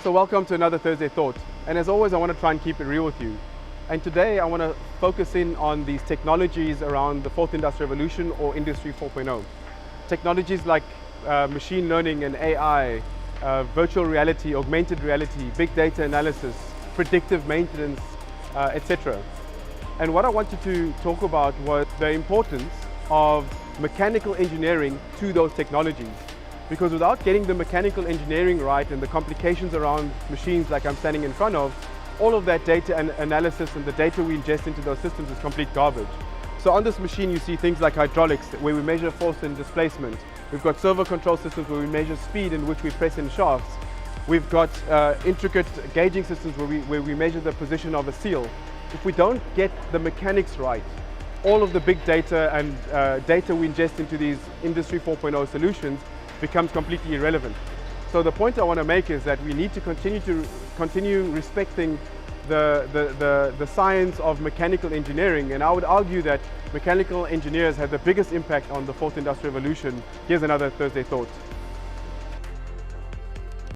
So welcome to another Thursday Thought. And as always, I want to try and keep it real with you. And today I want to focus in on these technologies around the fourth industrial revolution or Industry 4.0. Technologies like machine learning and AI, virtual reality, augmented reality, big data analysis, predictive maintenance, etc. And what I wanted to talk about was the importance of mechanical engineering to those technologies. Because without getting the mechanical engineering right and the complications around machines like I'm standing in front of, all of that data and analysis and the data we ingest into those systems is complete garbage. So on this machine you see things like hydraulics where we measure force and displacement. We've got servo control systems where we measure speed in which we press in shafts. We've got intricate gauging systems where we measure the position of a seal. If we don't get the mechanics right, all of the big data and data we ingest into these Industry 4.0 solutions becomes completely irrelevant. So the point I want to make is that we need to continue respecting the science of mechanical engineering, and I would argue that mechanical engineers have the biggest impact on the fourth industrial revolution. Here's another Thursday Thought.